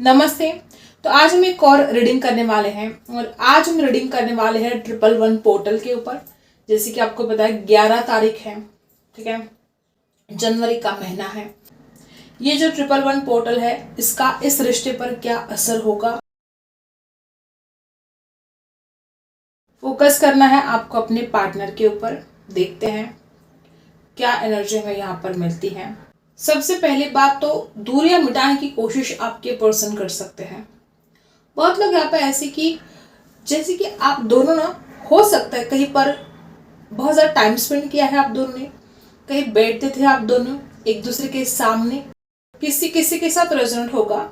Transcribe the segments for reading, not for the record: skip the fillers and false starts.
नमस्ते। तो आज हम एक और रीडिंग करने वाले हैं और आज हम रीडिंग करने वाले हैं 111 पोर्टल के ऊपर। जैसे कि आपको पता है 11 तारीख है, ठीक है, जनवरी का महीना है। ये जो 111 पोर्टल है इसका इस रिश्ते पर क्या असर होगा, फोकस करना है आपको अपने पार्टनर के ऊपर। देखते हैं क्या एनर्जी हमें यहाँ पर मिलती है। सबसे पहली बात तो दूरियां मिटाने की कोशिश आपके पर्सन कर सकते हैं। बहुत लोग यहाँ पे ऐसे कि जैसे कि आप दोनों ना, हो सकता है कहीं पर बहुत ज़्यादा टाइम स्पेंड किया है आप दोनों ने, कहीं बैठते थे आप दोनों एक दूसरे के सामने। किसी किसी के साथ रेजोनेट होगा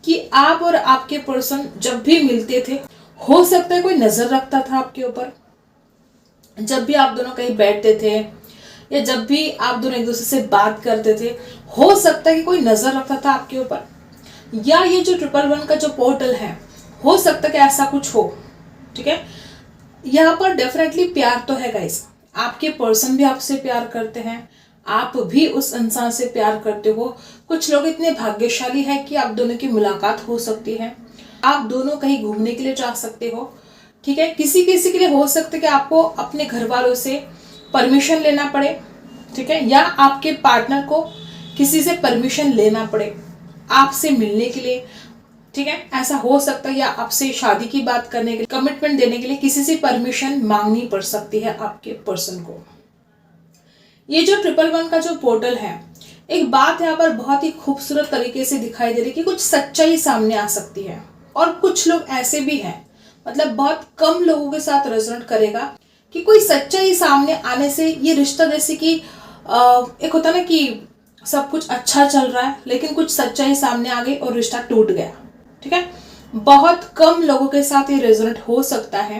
कि आप और आपके पर्सन जब भी मिलते थे, हो सकता है कोई नज़र रखता था आपके ऊपर। जब भी आप दोनों कहीं बैठते थे या जब भी आप दोनों एक दूसरे से बात करते थे, हो सकता है कि कोई नज़र रखता था आपके ऊपर। या ये जो 111 का जो पोर्टल है, हो सकता है कि ऐसा कुछ हो, ठीक है। यहाँ पर डेफिनेटली प्यार तो है गाइस, आपके पर्सन भी आपसे प्यार करते हैं, आप भी उस इंसान से प्यार करते हो। कुछ लोग इतने भाग्यशाली है कि आप दोनों की मुलाकात हो सकती है, आप दोनों कहीं घूमने के लिए जा सकते हो, ठीक है। किसी किसी के लिए हो सकता है कि आपको अपने घर वालों से परमिशन लेना पड़े, ठीक है, या आपके पार्टनर को किसी से परमिशन लेना पड़े आपसे मिलने के लिए, ठीक है। ऐसा हो सकता है या आपसे शादी की बात करने के लिए, कमिटमेंट देने के लिए किसी से परमिशन मांगनी पड़ सकती है आपके पर्सन को। ये जो 111 का जो पोर्टल है, एक बात यहाँ पर बहुत ही खूबसूरत तरीके से दिखाई दे रही है कि कुछ सच्चाई सामने आ सकती है। और कुछ लोग ऐसे भी हैं, मतलब बहुत कम लोगों के साथ रेजोनेट करेगा कि कोई सच्चाई सामने आने से ये रिश्ता, जैसे कि एक होता ना कि सब कुछ अच्छा चल रहा है लेकिन कुछ सच्चाई सामने आ गई और रिश्ता टूट गया, ठीक है। बहुत कम लोगों के साथ ये रेजोनेट हो सकता है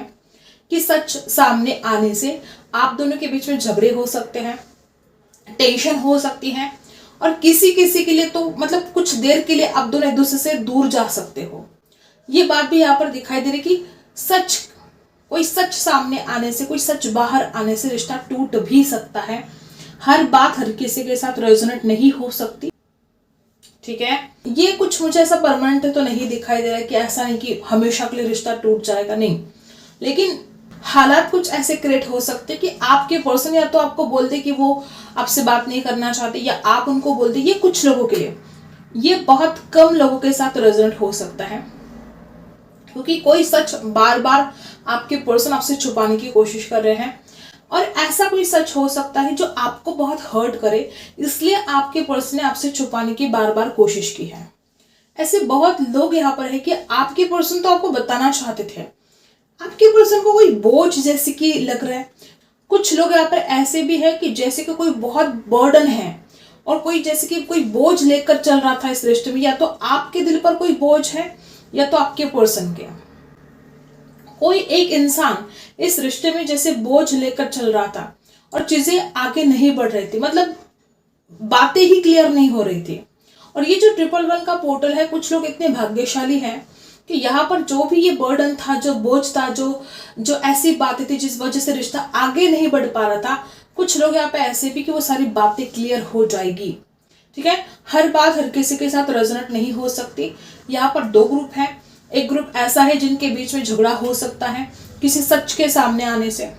कि सच सामने आने से आप दोनों के बीच में झगड़े हो सकते हैं, टेंशन हो सकती है, और किसी किसी के लिए तो मतलब कुछ देर के लिए आप दोनों एक दूसरे से दूर जा सकते हो। ये बात भी यहाँ पर दिखाई दे रही कि कोई सच सामने आने से, कोई सच बाहर आने से रिश्ता टूट भी सकता है। हर बात हर किसी के साथ रेजोनेट नहीं हो सकती, ठीक है। ये कुछ मुझे ऐसा परमानेंट तो नहीं दिखाई दे रहा है कि ऐसा नहीं कि हमेशा के लिए रिश्ता टूट जाएगा, नहीं। लेकिन हालात कुछ ऐसे क्रिएट हो सकते कि आपके पर्सन या तो आपको बोल दे कि वो आपसे बात नहीं करना चाहते, या आप उनको बोल दे। ये कुछ लोगों के लिए, ये बहुत कम लोगों के साथ रेजोनेट हो सकता है, क्योंकि कोई सच बार बार आपके पर्सन आपसे छुपाने की कोशिश कर रहे हैं। और ऐसा कोई सच हो सकता है जो आपको बहुत हर्ट करे, इसलिए आपके पर्सन ने आपसे छुपाने की बार बार कोशिश की है। ऐसे बहुत लोग यहाँ पर है कि आपके पर्सन तो आपको बताना चाहते थे, आपके पर्सन को कोई बोझ जैसे कि लग रहा है। कुछ लोग यहाँ पर ऐसे भी है कि जैसे कि कोई बहुत बर्डन है और कोई जैसे कि कोई बोझ लेकर चल रहा था इस रिश्ते में। या तो आपके दिल पर कोई बोझ है या तो आपके पर्सन के कोई एक इंसान इस रिश्ते में जैसे बोझ लेकर चल रहा था और चीजें आगे नहीं बढ़ रही थी, मतलब बातें ही क्लियर नहीं हो रही थी। और ये जो 111 का पोर्टल है, कुछ लोग इतने भाग्यशाली हैं कि यहाँ पर जो भी ये बर्डन था, जो बोझ था, जो ऐसी बातें थी जिस वजह से रिश्ता आगे नहीं बढ़ पा रहा था, कुछ लोग यहाँ पे ऐसे भी कि वो सारी बातें क्लियर हो जाएगी, ठीक है। हर बात हर किसी के साथ रेजोनेट नहीं हो सकती। यहाँ पर दो ग्रुप हैं। एक ग्रुप ऐसा है जिनके बीच में झगड़ा हो सकता है किसी सच के सामने आने से,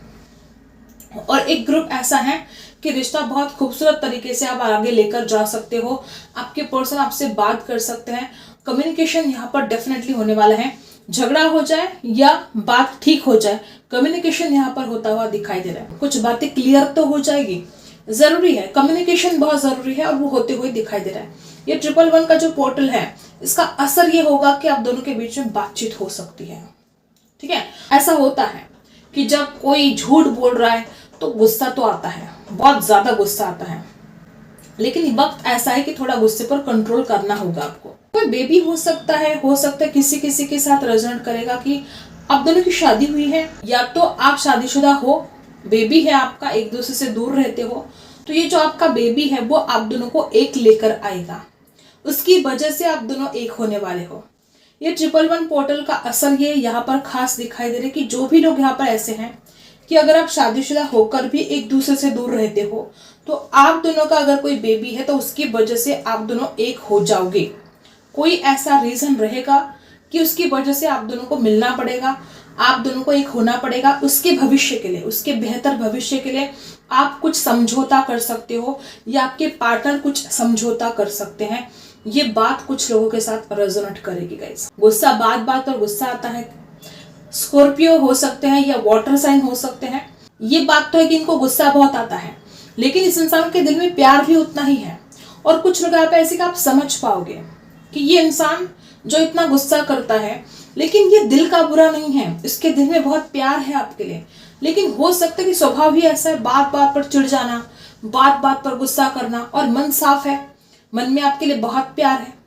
और एक ग्रुप ऐसा है कि रिश्ता बहुत खूबसूरत तरीके से आप आगे लेकर जा सकते हो। आपके पर्सन आपसे बात कर सकते हैं, कम्युनिकेशन यहाँ पर डेफिनेटली होने वाला है। झगड़ा हो जाए या बात ठीक हो जाए, कम्युनिकेशन यहाँ पर होता हुआ दिखाई दे रहा है। कुछ बातें क्लियर तो हो जाएगी, जरूरी है, कम्युनिकेशन बहुत जरूरी है और वो होते हुए दिखाई दे रहा है। ये 111 का जो पोर्टल है, इसका असर ये होगा कि आप दोनों के बीच में बातचीत हो सकती है, ठीक है। ऐसा होता है कि जब कोई झूठ बोल रहा है तो गुस्सा तो आता है, बहुत ज्यादा गुस्सा आता है, लेकिन वक्त ऐसा है कि थोड़ा गुस्से पर कंट्रोल करना होगा आपको। कोई बेबी हो सकता है किसी किसी के साथ रेजोनेट करेगा कि आप दोनों की शादी हुई है, या तो आप शादीशुदा हो, बेबी है आपका, एक दूसरे से दूर रहते हो, तो ये जो आपका बेबी है वो आप दोनों को एक लेकर आएगा, उसकी वजह से आप दोनों एक होने वाले हो। ये 111 पोर्टल का असर ये यहाँ पर खास दिखाई दे रहा है कि जो भी लोग यहाँ पर ऐसे हैं कि अगर आप शादीशुदा होकर भी एक दूसरे से दूर रहते हो, तो आप दोनों का अगर कोई बेबी है तो उसकी वजह से आप दोनों एक हो जाओगे। कोई ऐसा रीजन रहेगा कि उसकी वजह से आप दोनों को मिलना पड़ेगा, आप दोनों को एक होना पड़ेगा। उसके भविष्य के लिए, उसके बेहतर भविष्य के लिए आप कुछ समझौता कर सकते हो या आपके पार्टनर कुछ समझौता कर सकते हैं। ये बात कुछ लोगों के साथ रेजोनेट करेगी गाइस। गुस्सा, बात बात पर गुस्सा आता है। स्कॉर्पियो हो सकते हैं या वाटर साइन हो सकते हैं। ये बात तो है कि इनको गुस्सा बहुत आता है, लेकिन इस इंसान के दिल में प्यार भी उतना ही है। और कुछ लोग आप ऐसे कि आप समझ पाओगे कि ये इंसान जो इतना गुस्सा करता है, लेकिन ये दिल का बुरा नहीं है, इसके दिल में बहुत प्यार है आपके लिए। लेकिन हो सकता है कि स्वभाव ही ऐसा है, बात बात पर चिढ़ जाना, बात बात पर गुस्सा करना, और मन साफ है, मन में आपके लिए बहुत प्यार है।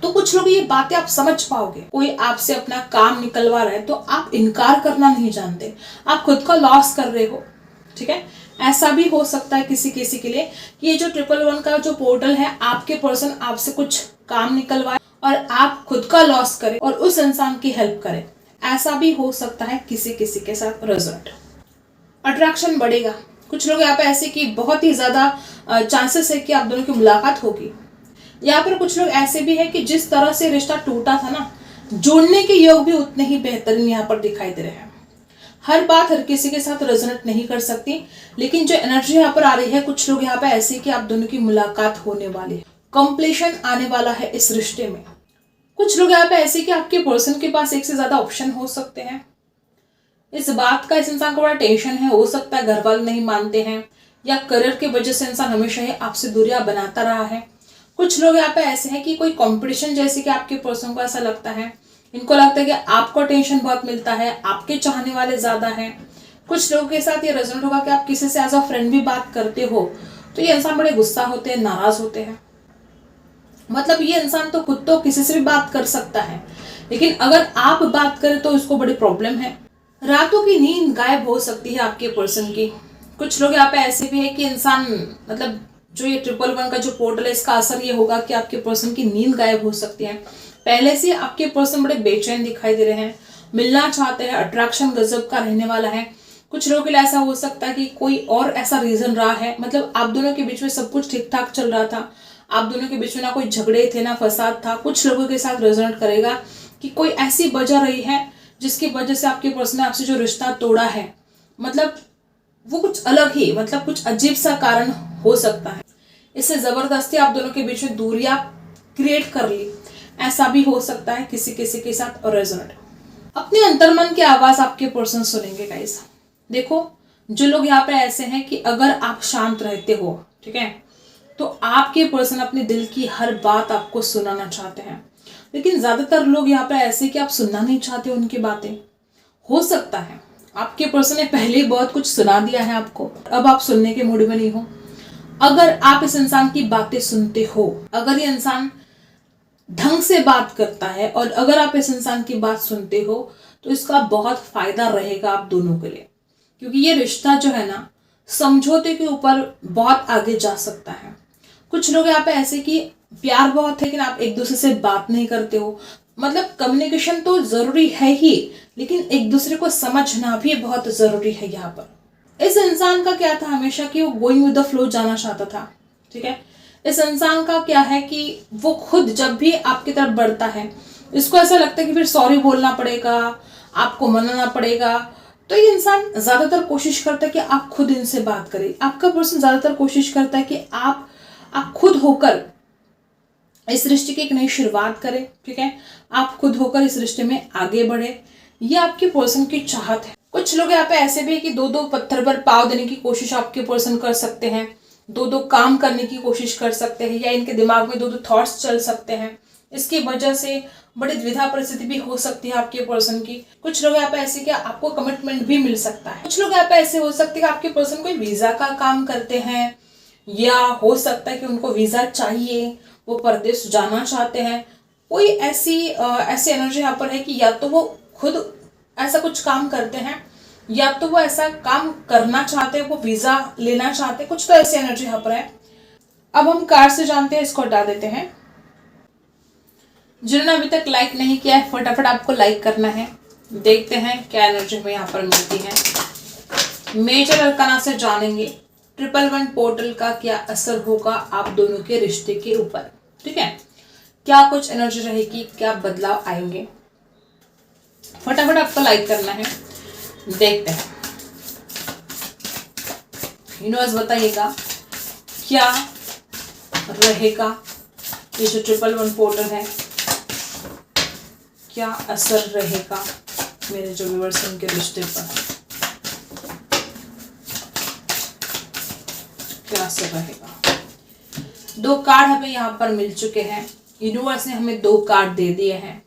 तो कुछ लोग ये बातें आप समझ पाओगे। कोई आपसे अपना काम निकलवा रहा है तो आप इनकार करना नहीं जानते, आप खुद का लॉस कर रहे हो। ठीक है, ऐसा भी हो सकता है किसी किसी के लिए कि ये जो 111 का जो पोर्टल है, आपके पर्सन आपसे कुछ काम निकलवाए और आप खुद का लॉस करें और उस इंसान की हेल्प करें। ऐसा भी हो सकता है किसी किसी के साथ रिजल्ट। अट्रैक्शन बढ़ेगा। कुछ लोग यहाँ पे ऐसे कि बहुत ही ज्यादा चांसेस है कि आप दोनों की मुलाकात होगी। यहाँ पर कुछ लोग ऐसे भी है कि जिस तरह से रिश्ता टूटा था ना, जोड़ने के योग भी उतने ही बेहतरीन यहाँ पर दिखाई दे रहे हैं। हर बात हर किसी के साथ रेजोनेट नहीं कर सकती, लेकिन जो एनर्जी यहाँ पर आ रही है, कुछ लोग यहाँ पे ऐसे कि आप दोनों की मुलाकात होने वाली है, कंप्लीशन आने वाला है इस रिश्ते में। कुछ लोग यहाँ पे ऐसे कि आपके पर्सन के पास एक से ज्यादा ऑप्शन हो सकते हैं। इस बात का इस इंसान को बड़ा टेंशन है। हो सकता है घर वाले नहीं मानते हैं या करियर की वजह से इंसान हमेशा ही आपसे दूरियां बनाता रहा है। कुछ लोग यहाँ पे ऐसे हैं कि कोई कंपटीशन जैसे कि आपके पर्सन को ऐसा लगता है, इनको लगता है कि आपको टेंशन बहुत मिलता है, आपके चाहने वाले ज्यादा हैं। कुछ लोगों के साथ ये रेजोनेट होगा कि आप किसी से एज अ फ्रेंड भी बात करते हो तो ये इंसान बड़े गुस्सा होते हैं, नाराज होते हैं। मतलब ये इंसान तो खुद तो किसी से भी बात कर सकता है, लेकिन अगर आप बात करें तो इसको बड़ी प्रॉब्लम है। रातों की नींद गायब हो सकती है आपके पर्सन की। कुछ लोग यहाँ पे ऐसे भी है कि इंसान, मतलब जो ये 111 का जो पोर्टल है, इसका असर ये होगा कि आपके पर्सन की नींद गायब हो सकती है। पहले से आपके पर्सन बड़े बेचैन दिखाई दे रहे हैं, मिलना चाहते हैं, अट्रैक्शन गजब का रहने वाला है। कुछ लोगों के लिए ऐसा हो सकता है कि कोई और ऐसा रीजन रहा है, मतलब आप दोनों के बीच में सब कुछ ठीक ठाक चल रहा था, आप दोनों के बीच में ना कोई झगड़े थे ना फसाद था। कुछ लोगों के साथ रेजोनेट करेगा कि कोई ऐसी वजह रही है जिसकी वजह से आपके पर्सन ने आपसे जो रिश्ता तोड़ा है, मतलब वो कुछ अलग ही, मतलब कुछ अजीब सा कारण हो सकता है। इससे जबरदस्ती आप दोनों के बीच में दूरियां क्रिएट कर ली, ऐसा भी हो सकता है किसी किसी के साथ। और रेजोनेट अपने अंतर्मन की आवाज आपके पर्सन सुनेंगे गाइस। देखो, जो लोग यहाँ पे ऐसे हैं कि अगर आप शांत रहते हो, ठीक है, तो आपके पर्सन अपने दिल की हर बात आपको सुनाना चाहते हैं। लेकिन ज्यादातर लोग यहाँ पे ऐसे कि आप सुनना नहीं चाहते उनकी बातें। हो सकता है आपके पर्सन ने पहले ही बहुत कुछ सुना दिया है आपको, अब आप सुनने के मूड में नहीं हो। अगर आप इस इंसान की बातें सुनते हो, अगर ये इंसान ढंग से बात करता है और अगर आप इस इंसान की बात सुनते हो, तो इसका बहुत फायदा रहेगा आप दोनों के लिए, क्योंकि ये रिश्ता जो है ना, समझौते के ऊपर बहुत आगे जा सकता है। कुछ लोग यहाँ पे ऐसे कि प्यार बहुत है, लेकिन आप एक दूसरे से बात नहीं करते हो। मतलब कम्युनिकेशन तो जरूरी है ही, लेकिन एक दूसरे को समझना भी बहुत जरूरी है। यहाँ पर इस इंसान का क्या था हमेशा कि वो गोइंग विद द फ्लो जाना चाहता था। ठीक है, इस इंसान का क्या है कि वो खुद जब भी आपकी तरफ बढ़ता है, इसको ऐसा लगता है कि फिर सॉरी बोलना पड़ेगा, आपको मनाना पड़ेगा। तो ये इंसान ज्यादातर कोशिश करता है कि आप खुद इनसे बात करें। आपका पर्सन ज्यादातर कोशिश करता है कि आप खुद होकर इस रिश्ते की एक नई शुरुआत करें। ठीक है, आप खुद होकर इस रिश्ते में आगे बढ़े, ये आपके पर्सन की चाहत है। कुछ लोग यहाँ पे ऐसे भी है कि दो दो पत्थर पर पाव देने की कोशिश आपके पर्सन कर सकते हैं, दो दो काम करने की कोशिश कर सकते हैं, या इनके दिमाग में दो दो थॉट्स चल सकते हैं। इसकी वजह से बड़ी द्विधा परिस्थिति भी हो सकती है आपके पर्सन की। कुछ लोग यहाँ पे ऐसे कि आपको कमिटमेंट भी मिल सकता है। कुछ लोग यहाँ पे ऐसे हो सकते हैं कि आपके पर्सन कोई वीजा का काम करते हैं, या हो सकता है कि उनको वीजा चाहिए, वो परदेश जाना चाहते हैं। कोई ऐसी एनर्जी यहाँ पर है कि या तो वो खुद ऐसा कुछ काम करते हैं, या तो वो ऐसा काम करना चाहते हैं, वो वीजा लेना चाहते हैं। कुछ तो ऐसी एनर्जी यहाँ पर है। अब हम कार्ड से जानते हैं, इसको हटा देते हैं। जिन्होंने अभी तक लाइक नहीं किया है, फटाफट आपको लाइक करना है। देखते हैं क्या एनर्जी हमें यहाँ पर मिलती है। मेजर अरकाना से जानेंगे 111 पोर्टल का क्या असर होगा आप दोनों के रिश्ते के ऊपर। ठीक है, क्या कुछ एनर्जी रहेगी, क्या बदलाव आएंगे। फटाफट आपको लाइक करना है, देखते हैं। यूनिवर्स बताइएगा क्या रहेगा ये जो 111 पोर्टल है, क्या असर रहेगा मेरे जो व्यूअर्स हैं उनके रिश्ते पर, क्या असर रहेगा। 2 कार्ड हमें यहाँ पर मिल चुके हैं। यूनिवर्स ने हमें 2 कार्ड दे दिए हैं।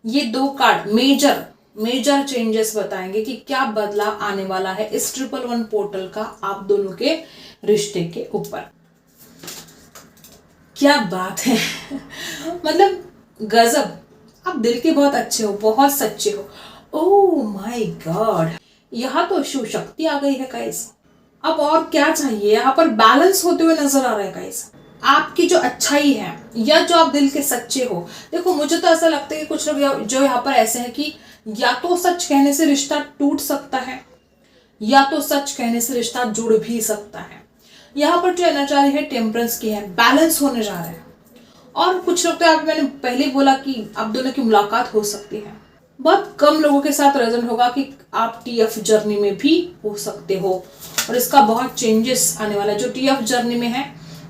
ये 2 कार्ड मेजर चेंजेस बताएंगे कि क्या बदलाव आने वाला है इस 111 पोर्टल का आप दोनों के रिश्ते के ऊपर। क्या बात है मतलब गजब, आप दिल के बहुत अच्छे हो, बहुत सच्चे हो। ओह माय गॉड, यहाँ तो शिव शक्ति आ गई है गाइस। अब और क्या चाहिए, यहाँ पर बैलेंस होते हुए नजर आ रहा है गाइस। आपकी जो अच्छाई है या जो आप दिल के सच्चे हो, देखो मुझे तो ऐसा लगता है कि कुछ लोग जो यहाँ पर ऐसे हैं कि या तो सच कहने से रिश्ता टूट सकता है या तो सच कहने से रिश्ता जुड़ भी सकता है। यहाँ पर जो एनर्जी आ रही है टेम्परेंस की है, बैलेंस होने जा रहा है। और कुछ लोग तो यहाँ पे मैंने पहले ही बोला कि आप दोनों की मुलाकात हो सकती है। बहुत कम लोगों के साथ रेजोनेट होगा कि आप TF जर्नी में भी हो सकते हो और इसका बहुत चेंजेस आने वाला है। जो TF जर्नी में है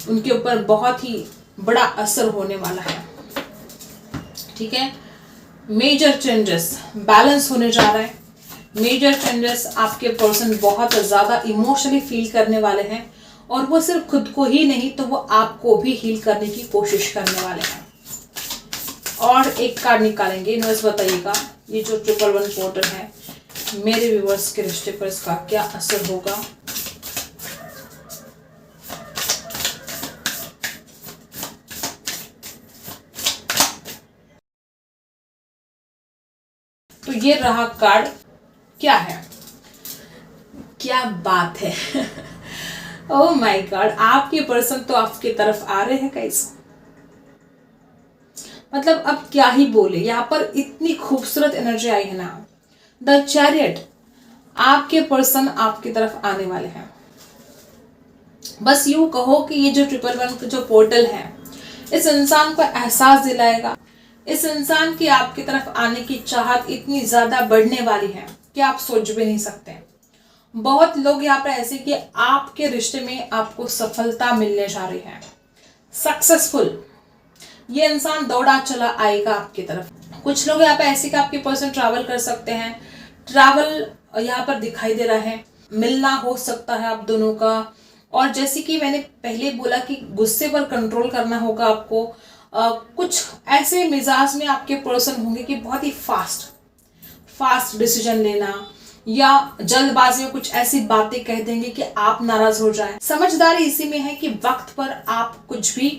उनके ऊपर बहुत ही बड़ा असर होने वाला है, ठीक है। मेजर चेंजेस, बैलेंस होने जा रहा है। मेजर चेंजेस, आपके पर्सन बहुत ज़्यादा इमोशनली फील करने वाले हैं और वो सिर्फ खुद को ही नहीं तो वो आपको भी हील करने की कोशिश करने वाले हैं। और एक कार्ड निकालेंगे, यूनिवर्स बताइएगा ये जो 111 पोर्टल है मेरे व्यूअर्स के रिश्ते पर इसका क्या असर होगा। तो ये रहा कार्ड, क्या है, क्या बात है ओह माय गॉड, आपके पर्सन तो आपकी तरफ आ रहे हैं गाइस। मतलब अब क्या ही बोले, यहाँ पर इतनी खूबसूरत एनर्जी आई है ना। द चैरियट, आपके पर्सन आपकी तरफ आने वाले हैं। बस यूं कहो कि ये जो 111 जो पोर्टल है इस इंसान को एहसास दिलाएगा। इस इंसान की आपकी तरफ आने की चाहत इतनी ज्यादा बढ़ने वाली है कि आप सोच भी नहीं सकते। बहुत लोग यहाँ पर ऐसे कि आपके रिश्ते में आपको सफलता मिलने जा रही है, सक्सेसफुल। ये इंसान दौड़ा चला आएगा आपकी तरफ। कुछ लोग यहाँ पे ऐसे कि आपके पर्सन ट्रैवल कर सकते हैं, ट्रैवल यहाँ पर दिखाई दे रहा है, मिलना हो सकता है आप दोनों का। और जैसे कि मैंने पहले बोला कि गुस्से पर कंट्रोल करना होगा आपको। कुछ ऐसे मिजाज में आपके पर्सन होंगे कि बहुत ही फास्ट डिसीजन लेना या जल्दबाजी में कुछ ऐसी बातें कह देंगे कि आप नाराज हो जाए। समझदारी इसी में है कि वक्त पर आप कुछ भी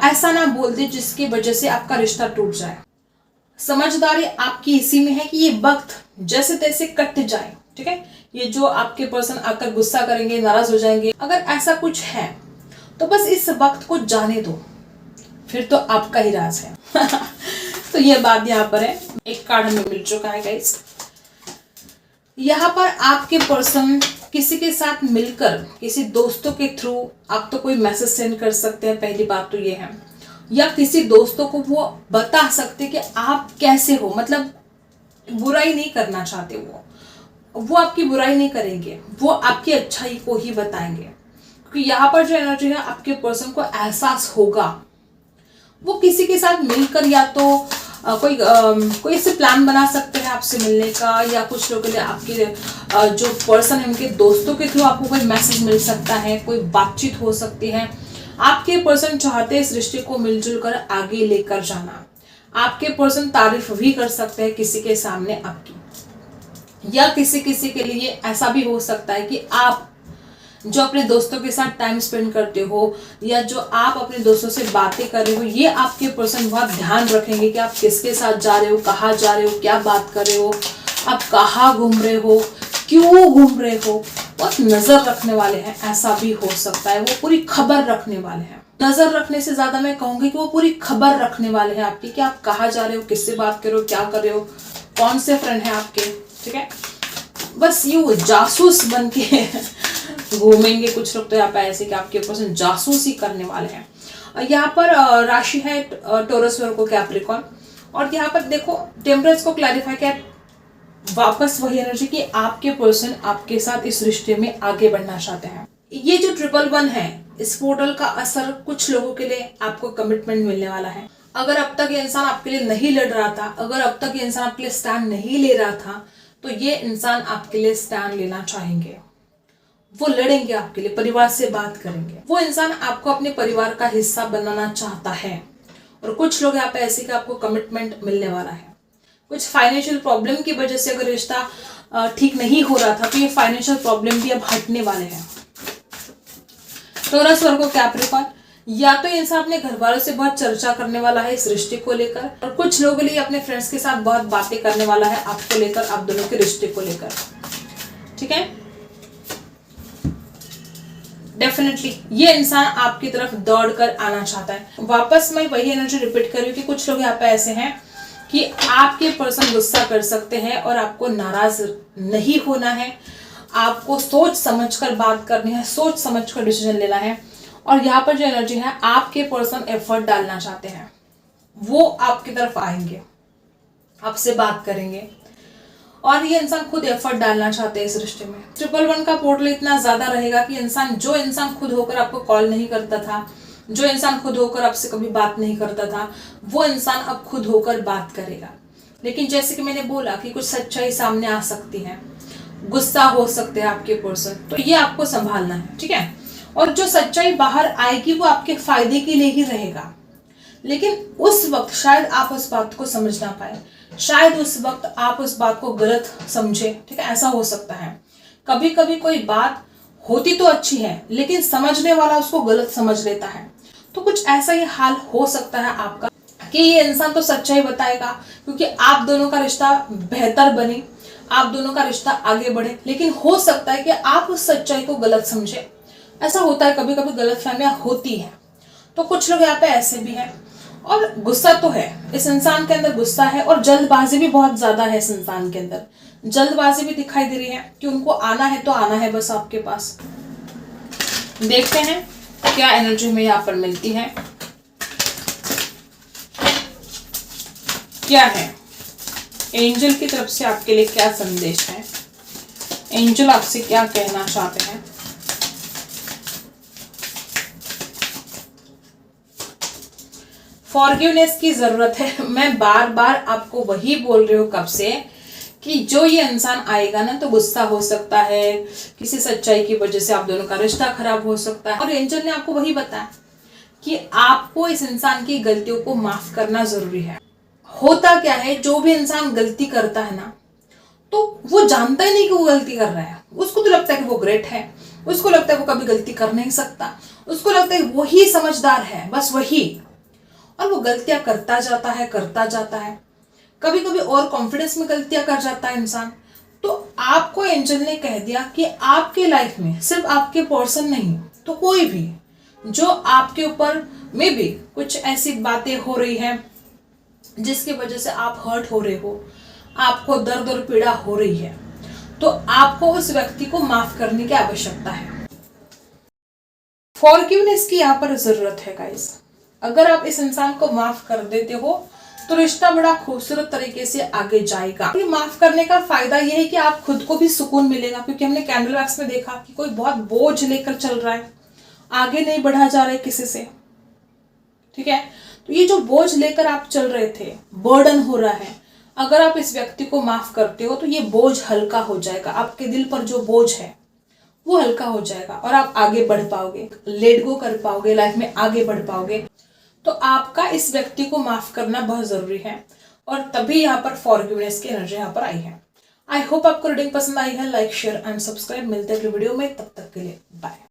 ऐसा ना बोल दे जिसकी वजह से आपका रिश्ता टूट जाए। समझदारी आपकी इसी में है कि ये वक्त जैसे तैसे कट जाए, ठीक है। ये जो आपके पर्सन आकर गुस्सा करेंगे, नाराज हो जाएंगे, अगर ऐसा कुछ है तो बस इस वक्त को जाने दो, फिर तो आपका ही राज है तो ये बात यहाँ पर है। एक कार्ड हमें मिल चुका है गाइस। यहाँ पर आपके पर्सन किसी के साथ मिलकर, किसी दोस्तों के थ्रू आप तो कोई मैसेज सेंड कर सकते हैं, पहली बात तो ये है। या किसी दोस्तों को वो बता सकते कि आप कैसे हो, मतलब बुराई नहीं करना चाहते, वो आपकी बुराई नहीं करेंगे, वो आपकी अच्छाई को ही बताएंगे। क्योंकि यहाँ पर जो एनर्जी है आपके पर्सन को एहसास होगा। वो किसी के साथ मिलकर या तो कोई ऐसे प्लान बना सकते हैं आपसे मिलने का, या कुछ लोगों के लिए आपके जो पर्सन है उनके दोस्तों के थ्रू आपको कोई मैसेज मिल सकता है, कोई बातचीत हो सकती है। आपके पर्सन चाहते हैं इस रिश्ते को मिलजुल कर आगे लेकर जाना। आपके पर्सन तारीफ भी कर सकते हैं किसी के सामने आपकी, या किसी के लिए ऐसा भी हो सकता है कि आप जो अपने दोस्तों के साथ टाइम स्पेंड करते हो या जो आप अपने दोस्तों से बातें कर रहे हो, ये आपके पर्सन बहुत ध्यान रखेंगे कि आप किसके साथ जा रहे हो, कहाँ जा रहे हो, क्या बात कर रहे हो, आप कहाँ घूम रहे हो, क्यों घूम रहे हो। बहुत नजर रखने वाले हैं, ऐसा भी हो सकता है। वो पूरी खबर रखने वाले हैं। नजर रखने से ज्यादा मैं कहूंगी कि वो पूरी खबर रखने वाले हैं आपकी कि आप कहाँ जा रहे हो, किससे बात कर रहे हो, क्या कर रहे हो, कौन से फ्रेंड है आपके, ठीक है। बस यूं जासूस बन के घूमेंगे कुछ लोग तो यहाँ पे ऐसे कि आपके पर्सन जासूसी करने वाले हैं। यहाँ पर राशि है टॉरस, वर्गो, कैप्रिकॉर्न। और यहाँ पर देखो टेम्परेंस को क्लैरिफाई किया, वापस वही एनर्जी कि आपके पर्सन आपके साथ इस रिश्ते में आगे बढ़ना चाहते हैं। ये जो 111 है, इस पोर्टल का असर कुछ लोगों के लिए आपको कमिटमेंट मिलने वाला है। अगर अब तक ये इंसान आपके लिए नहीं लड़ रहा था, अगर अब तक ये इंसान आपके लिए स्टैंड नहीं ले रहा था, तो ये इंसान आपके लिए स्टैंड लेना चाहेंगे। वो लड़ेंगे आपके लिए, परिवार से बात करेंगे। वो इंसान आपको अपने परिवार का हिस्सा बनाना चाहता है। और कुछ लोग यहाँ पे ऐसे कि आपको कमिटमेंट मिलने वाला है। कुछ फाइनेंशियल प्रॉब्लम की वजह से अगर रिश्ता ठीक नहीं हो रहा था, तो ये फाइनेंशियल प्रॉब्लम भी अब हटने वाले हैं। टॉरस, वर्गो, कैप्रिकॉर्न, या तो इंसान अपने घर वालों से बहुत चर्चा करने वाला है इस रिश्ते को लेकर, और कुछ लोगों के लिए अपने फ्रेंड्स के साथ बहुत बातें करने वाला है आपको लेकर, आप दोनों के रिश्ते को लेकर। ठीक है, डेफिनेटली ये इंसान आपकी तरफ दौड़ कर आना चाहता है। वापस मैं वही एनर्जी रिपीट कर रही हूँ कि कुछ लोग यहाँ पे ऐसे हैं कि आपके पर्सन गुस्सा कर सकते हैं और आपको नाराज नहीं होना है। आपको सोच समझकर बात करनी है, सोच समझकर डिसीजन लेना है। और यहाँ पर जो एनर्जी है, आपके पर्सन एफर्ट डालना चाहते हैं, वो आपकी तरफ आएंगे, आपसे बात करेंगे, और ये इंसान खुद एफर्ट डालना चाहते हैं इस रिश्ते में। 111 का पोर्टल इतना ज्यादा रहेगा कि जो इंसान खुद होकर आपको कॉल नहीं करता था, जो इंसान खुद होकर आपसे कभी बात नहीं करता था, वो इंसान अब खुद होकर बात करेगा। लेकिन जैसे कि मैंने बोला कि कुछ सच्चाई सामने आ सकती है, गुस्सा हो सकते हैं आपके पर्सन, तो ये आपको संभालना है। ठीक है, और जो सच्चाई बाहर आएगी वो आपके फायदे के लिए ही रहेगा। लेकिन उस वक्त शायद आप उस बात को समझ ना पाए, शायद उस वक्त आप उस बात को गलत समझे। ठीक है, ऐसा हो सकता है। कभी कभी कोई बात होती तो अच्छी है, लेकिन समझने वाला उसको गलत समझ लेता है। तो कुछ ऐसा ही हाल हो सकता है आपका कि ये इंसान तो सच्चाई बताएगा, क्योंकि आप दोनों का रिश्ता बेहतर बने, आप दोनों का रिश्ता आगे बढ़े। लेकिन हो सकता है कि आप उस सच्चाई को गलत समझे। ऐसा होता है, कभी कभी गलतफहमियां होती हैं। तो कुछ लोग यहाँ पे ऐसे भी हैं। और गुस्सा तो है, इस इंसान के अंदर गुस्सा है, और जल्दबाजी भी बहुत ज्यादा है इस इंसान के अंदर। जल्दबाजी भी दिखाई दे रही है कि उनको आना है तो आना है बस आपके पास। देखते हैं क्या एनर्जी में यहाँ पर मिलती है, क्या है एंजल की तरफ से आपके लिए, क्या संदेश है, एंजल आपसे क्या कहना चाहते हैं। फॉरगिवनेस की जरूरत है। मैं बार बार आपको वही बोल रही हूँ कब से कि जो ये इंसान आएगा ना, तो गुस्सा हो सकता है, किसी सच्चाई की वजह से आप दोनों का रिश्ता खराब हो सकता है। और एंजल ने आपको वही बताया कि आपको इस इंसान की गलतियों को माफ करना जरूरी है। होता क्या है, जो भी इंसान गलती करता है ना, तो वो जानता ही नहीं कि वो गलती कर रहा है। उसको तो लगता है कि वो ग्रेट है, उसको लगता है वो कभी गलती कर नहीं सकता, उसको लगता है वो ही समझदार है, बस वही। और वो गलतियां करता जाता है, कभी कभी और कॉन्फिडेंस में गलतियां कर जाता है इंसान। तो आपको एंजल ने कह दिया कि आपके लाइफ में सिर्फ आपके पर्सन नहीं, तो कोई भी जो आपके ऊपर में भी कुछ ऐसी बातें हो रही हैं जिसकी वजह से आप हर्ट हो रहे हो, आपको दर्द और पीड़ा हो रही है, तो आपको उस व्यक्ति को माफ करने की आवश्यकता है। फॉरगिवनेस की यहाँ पर जरूरत है गाइस। अगर आप इस इंसान को माफ कर देते हो तो रिश्ता बड़ा खूबसूरत तरीके से आगे जाएगा। माफ करने का फायदा यह है कि आप खुद को भी सुकून मिलेगा, क्योंकि हमने कैंडल वैक्स में देखा कि कोई बहुत बोझ लेकर चल रहा है, आगे नहीं बढ़ा जा रहा है किसी से। ठीक है, तो ये जो बोझ लेकर आप चल रहे थे, बर्डन हो रहा है, अगर आप इस व्यक्ति को माफ करते हो तो ये बोझ हल्का हो जाएगा। आपके दिल पर जो बोझ है वो हल्का हो जाएगा और आप आगे बढ़ पाओगे, लेट गो कर पाओगे, लाइफ में आगे बढ़ पाओगे। तो आपका इस व्यक्ति को माफ करना बहुत जरूरी है, और तभी यहाँ पर फॉरगिवनेस की एनर्जी यहाँ पर आई है। आई होप आपको रीडिंग पसंद आई है। Like, share and subscribe. मिलते हैं अगले वीडियो में, तब तक के लिए बाय।